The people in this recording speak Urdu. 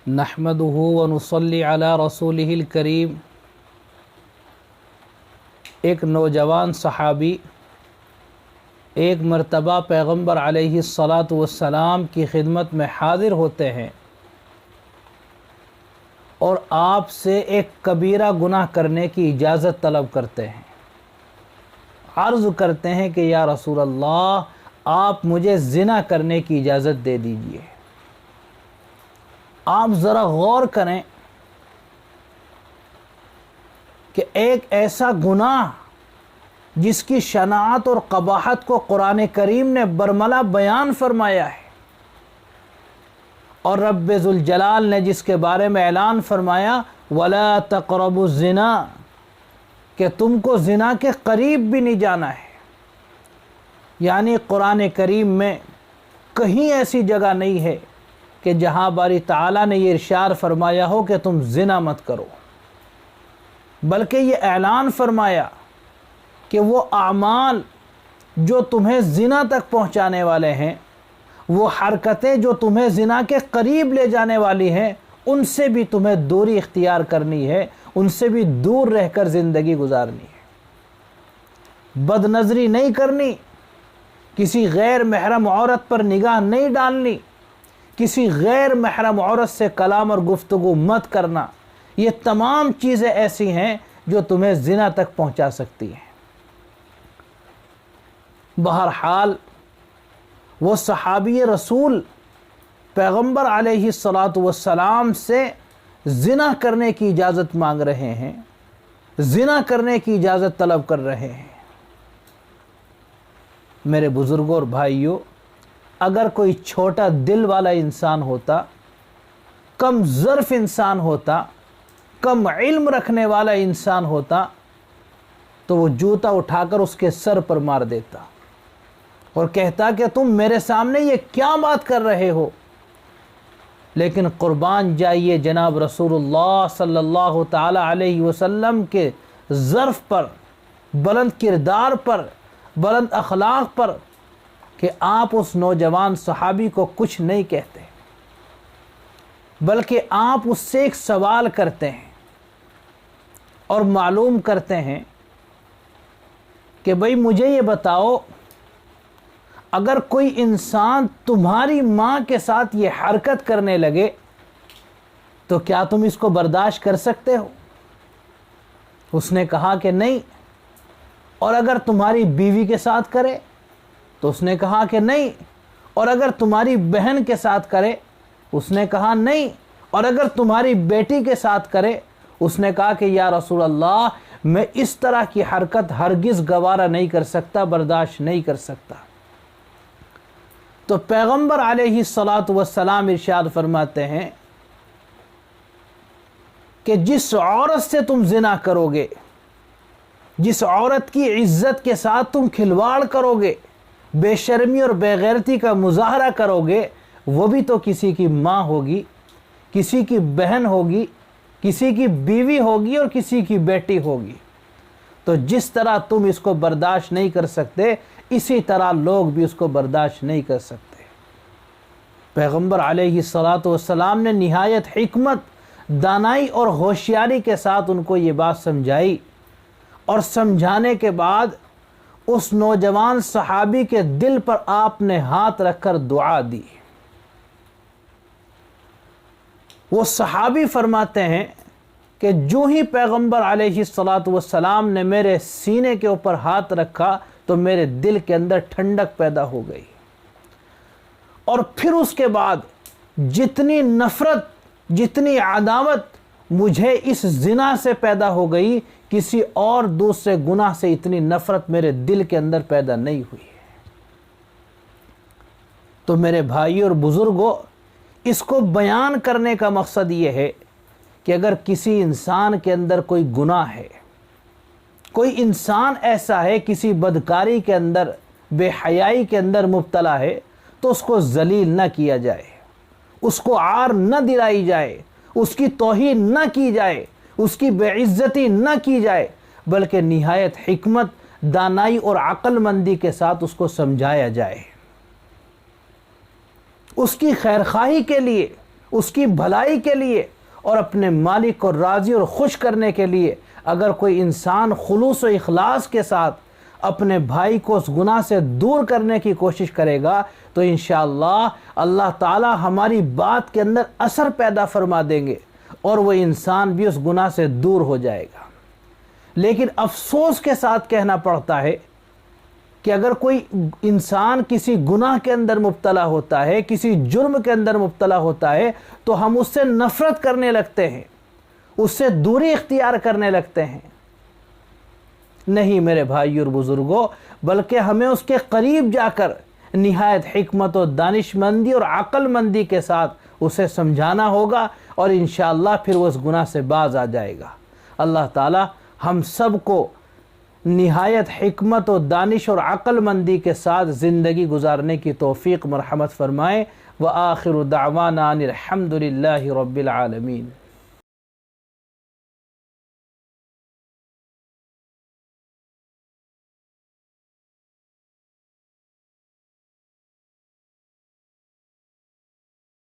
نحمدہ ونصلی علی رسولہ الکریم۔ ایک نوجوان صحابی ایک مرتبہ پیغمبر علیہ الصلاۃ والسلام کی خدمت میں حاضر ہوتے ہیں اور آپ سے ایک کبیرہ گناہ کرنے کی اجازت طلب کرتے ہیں۔ عرض کرتے ہیں کہ یا رسول اللہ، آپ مجھے زنا کرنے کی اجازت دے دیجئے۔ آپ ذرا غور کریں کہ ایک ایسا گناہ جس کی شناعت اور قباحت کو قرآن کریم نے برملا بیان فرمایا ہے، اور رب ذوالجلال نے جس کے بارے میں اعلان فرمایا وَلَا تَقْرَبُوا الزِّنَا، کہ تم کو زنا کے قریب بھی نہیں جانا ہے۔ یعنی قرآن کریم میں کہیں ایسی جگہ نہیں ہے کہ جہاں باری تعالیٰ نے یہ ارشاد فرمایا ہو کہ تم زنا مت کرو، بلکہ یہ اعلان فرمایا کہ وہ اعمال جو تمہیں زنا تک پہنچانے والے ہیں، وہ حرکتیں جو تمہیں زنا کے قریب لے جانے والی ہیں، ان سے بھی تمہیں دوری اختیار کرنی ہے، ان سے بھی دور رہ کر زندگی گزارنی ہے۔ بد نظری نہیں کرنی، کسی غیر محرم عورت پر نگاہ نہیں ڈالنی، کسی غیر محرم عورت سے کلام اور گفتگو مت کرنا۔ یہ تمام چیزیں ایسی ہیں جو تمہیں زنا تک پہنچا سکتی ہیں۔ بہرحال وہ صحابی رسول پیغمبر علیہ الصلاۃ والسلام سے زنا کرنے کی اجازت مانگ رہے ہیں، زنا کرنے کی اجازت طلب کر رہے ہیں۔ میرے بزرگوں اور بھائیوں، اگر کوئی چھوٹا دل والا انسان ہوتا، کم ظرف انسان ہوتا، کم علم رکھنے والا انسان ہوتا، تو وہ جوتا اٹھا کر اس کے سر پر مار دیتا اور کہتا کہ تم میرے سامنے یہ کیا بات کر رہے ہو۔ لیکن قربان جائیے جناب رسول اللہ صلی اللہ تعالی علیہ وسلم کے ظرف پر، بلند کردار پر، بلند اخلاق پر، کہ آپ اس نوجوان صحابی کو کچھ نہیں کہتے، بلکہ آپ اس سے ایک سوال کرتے ہیں اور معلوم کرتے ہیں کہ بھئی مجھے یہ بتاؤ، اگر کوئی انسان تمہاری ماں کے ساتھ یہ حرکت کرنے لگے تو کیا تم اس کو برداشت کر سکتے ہو؟ اس نے کہا کہ نہیں۔ اور اگر تمہاری بیوی کے ساتھ کرے تو اس نے کہا کہ نہیں۔ اور اگر تمہاری بہن کے ساتھ کرے، اس نے کہا نہیں۔ اور اگر تمہاری بیٹی کے ساتھ کرے، اس نے کہا کہ یا رسول اللہ، میں اس طرح کی حرکت ہرگز گوارا نہیں کر سکتا، برداشت نہیں کر سکتا۔ تو پیغمبر علیہ الصلاۃ والسلام ارشاد فرماتے ہیں کہ جس عورت سے تم زنا کرو گے، جس عورت کی عزت کے ساتھ تم کھلواڑ کرو گے، بے شرمی اور بے غیرتی کا مظاہرہ کرو گے، وہ بھی تو کسی کی ماں ہوگی، کسی کی بہن ہوگی، کسی کی بیوی ہوگی اور کسی کی بیٹی ہوگی۔ تو جس طرح تم اس کو برداشت نہیں کر سکتے، اسی طرح لوگ بھی اس کو برداشت نہیں کر سکتے۔ پیغمبر علیہ الصلاۃ والسلام نے نہایت حکمت، دانائی اور ہوشیاری کے ساتھ ان کو یہ بات سمجھائی، اور سمجھانے کے بعد اس نوجوان صحابی کے دل پر آپ نے ہاتھ رکھ کر دعا دی۔ وہ صحابی فرماتے ہیں کہ جو ہی پیغمبر علیہ الصلاۃ والسلام نے میرے سینے کے اوپر ہاتھ رکھا تو میرے دل کے اندر ٹھنڈک پیدا ہو گئی، اور پھر اس کے بعد جتنی نفرت، جتنی عداوت مجھے اس زنا سے پیدا ہو گئی، کسی اور دوسرے گناہ سے اتنی نفرت میرے دل کے اندر پیدا نہیں ہوئی ہے۔ تو میرے بھائی اور بزرگوں، اس کو بیان کرنے کا مقصد یہ ہے کہ اگر کسی انسان کے اندر کوئی گناہ ہے، کوئی انسان ایسا ہے کسی بدکاری کے اندر، بے حیائی کے اندر مبتلا ہے، تو اس کو ذلیل نہ کیا جائے، اس کو عار نہ دلائی جائے، اس کی توہین نہ کی جائے، اس کی بے عزتی نہ کی جائے، بلکہ نہایت حکمت، دانائی اور عقل مندی کے ساتھ اس کو سمجھایا جائے۔ اس کی خیرخواہی کے لیے اس کی بھلائی کے لیے اور اپنے مالک کو راضی اور خوش کرنے کے لیے اگر کوئی انسان خلوص و اخلاص کے ساتھ اپنے بھائی کو اس گناہ سے دور کرنے کی کوشش کرے گا تو انشاءاللہ اللہ تعالی ہماری بات کے اندر اثر پیدا فرما دیں گے اور وہ انسان بھی اس گناہ سے دور ہو جائے گا۔ لیکن افسوس کے ساتھ کہنا پڑتا ہے کہ اگر کوئی انسان کسی گناہ کے اندر مبتلا ہوتا ہے، کسی جرم کے اندر مبتلا ہوتا ہے تو ہم اس سے نفرت کرنے لگتے ہیں، اس سے دوری اختیار کرنے لگتے ہیں۔ نہیں میرے بھائی اور بزرگوں، بلکہ ہمیں اس کے قریب جا کر نہایت حکمت و دانش مندی اور عقل مندی کے ساتھ اسے سمجھانا ہوگا اور انشاءاللہ پھر وہ اس گناہ سے باز آ جائے گا۔ اللہ تعالی ہم سب کو نہایت حکمت و دانش اور عقل مندی کے ساتھ زندگی گزارنے کی توفیق مرحمت فرمائے۔ وآخر دعوانا ان الحمد للہ رب العالمین۔